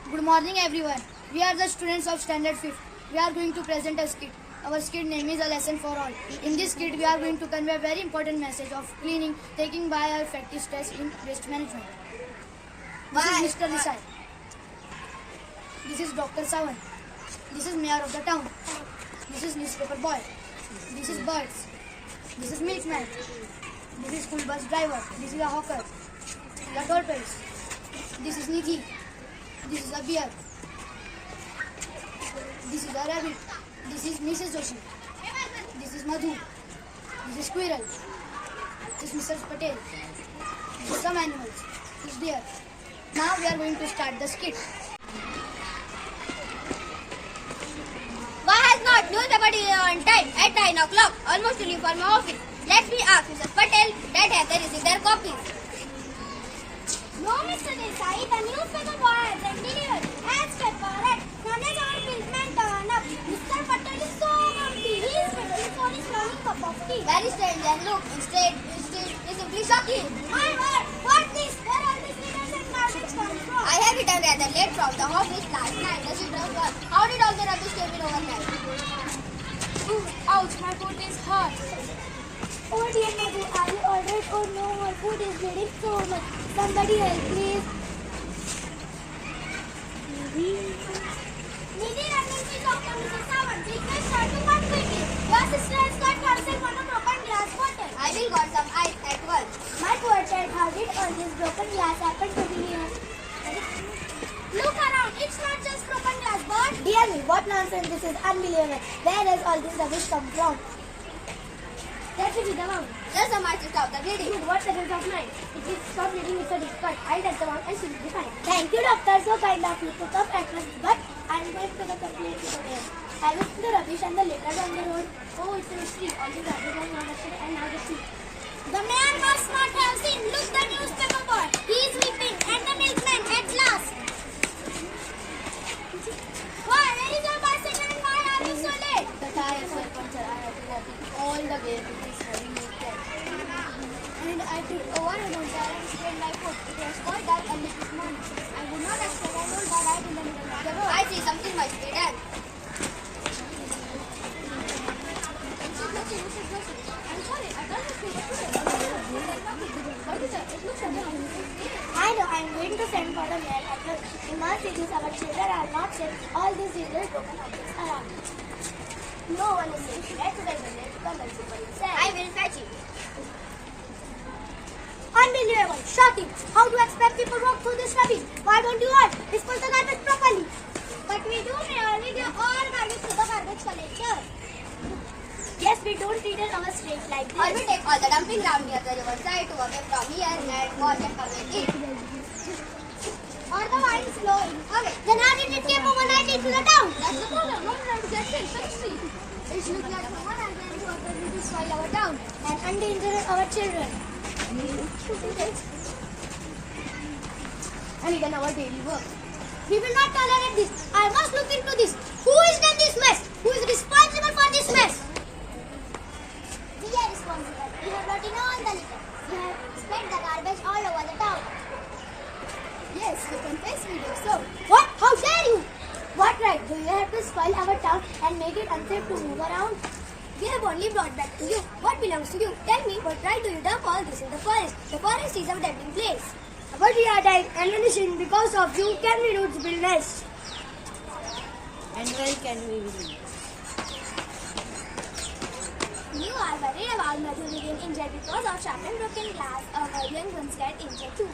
Good morning everyone. We are the students of standard 5th. We are going to present a skit. Our skit name is A Lesson for All. In this skit we are going to convey a very important message of cleaning taken by our effective steps in waste management. This is Mr. Desai. This is Dr. Sawan. This is Mayor of the town. This is newspaper boy. This is birds. This is milkman. This is school bus driver. This is a hawker. The tortoise. This is Nidhi. This is a bear. This is a rabbit. This is Mrs. Joshi. This is Madhu. This is squirrel. This is Mr. Patel. This is some animals. This is deer. Now we are going to start the skit. Why has not newspaper delivered on time at 9 o'clock? Almost to leave for my office. Let me ask Mr. Patel that have they received their copies? No, Mr. Desai, the newspaper boy hasn't delivered. As per correct, knowledge our milkman turn up. Mr. Patel is so grumpy. He is waiting for his morning cup of tea. Very strange and look, instead is simply shocking. My word, what this? Where all these leaders and garbage come from? I have returned rather late from the office last night. The children were. How did all the rubbish came in overnight? Ooh, ouch, my foot is hot. Oh dear Madhu, are you alright? Oh no, my foot is bleeding so much. Somebody help, please. Nidhi, running to Dr. Mrs. Sawan. Please start to come quickly. Your sister has got herself on a broken glass bottle. I will got some ice at once. My poor child, how did all this broken glass happen to be here? Look around, it's not just broken glass, but... Dear me, what nonsense, this is unbelievable. Where does all this rubbish come from? That should be the one. Just a match to stop the bleeding. Good, what's the result of mine? If it stop bleeding, it's a difficult. I'll test the one and she will be fine. Thank you, doctor. So kind of you took up at first, but I'm going to the complaint to the mayor. I looked at the rubbish and the litter on the road. Oh, it's a mystery. All the rubbish are not accepted and now the sea. The mayor must not have seen. Look, the newspaper boy. He is weeping and the milkman at last. Why? Where is your bicycle and why are you so late? The tires were punctured. I had to walk all the way with this heavy milkman. And I tripped over and on tire and sprained my foot. It was quite dark and it was morning. I would not expect I rolled the right in the middle of the road. I see something must be done. I'm sorry, I don't know what is it? It looks I know, I'm going to send for the mayor at once. We must see this, our children are not safe. All these little broken objects around. No one is safe. Let's wait a minute to come and see what he says. I will fetch it. Unbelievable, shocking. How do you expect people walk through this rubbish? Why don't you all dispose the garbage properly? But we do, Mayor. We give all garbage to the garbage collector. Yes, we don't treat our street like Or we this. take all the dumping ground near the riverside to away from here and wash and collect it. Or the wine is flowing. Okay, then how did it came overnight into the town? That's the problem. No one to get in such street. It looks like someone has been to destroy our town and endanger our children. and even our daily work. We will not tolerate this. I must look into this. Who has done this mess? Who is responsible for this mess? We are responsible. We have brought in all the litter. We have spread the garbage all over the town. Yes, we confess we did so. What? How dare you? What right do you have to spoil our town and make it unsafe to move around? We have only brought back to you what belongs to you. Tell me, what right do you dump all this in the forest? The forest is our dumping place. But we are dying and vanishing because of you. Can we roots build nests? And where can we live? You are worried about Madhu getting injured because of sharp and broken glass. Our young ones get injured too.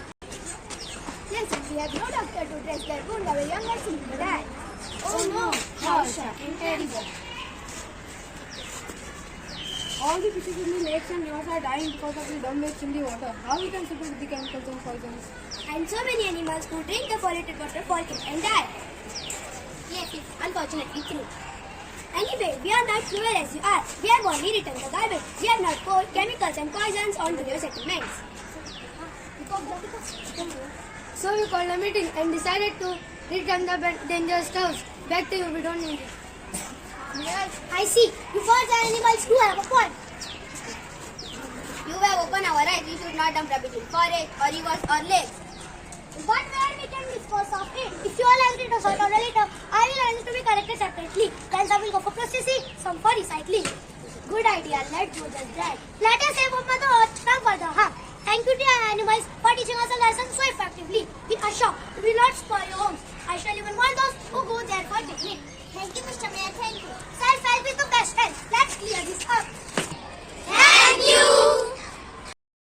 Yes, if we have no doctor to dress their wound, our young ones will die. Oh no! How shocking, terrible. All the fishes in the lakes and rivers are dying because of the dumb waste in the water. How we can separate the chemicals and poisons? And so many animals who drink the polluted water fall ill and die. Yes, it's unfortunately true. Anyway, we are not cruel as you are. We have only returned the garbage. We have not poured chemicals and poisons onto your settlements. So we called a meeting and decided to return the dangerous stuffs back to you. We don't need it. Yes, I see. You birds and animals do have a point. You have opened our eyes. We should not dump rubbish in forests or rivers or lakes. But where we can dispose of it? If you all agree separately. Then some will go for processing, some for recycling. Good idea. Let's do just that. Let us save up the earth from further harm. Thank you to our animals for teaching us a lesson so effectively. We assure we will not spoil your homes. I shall even warn those who go there for picnic. Thank you, Mr.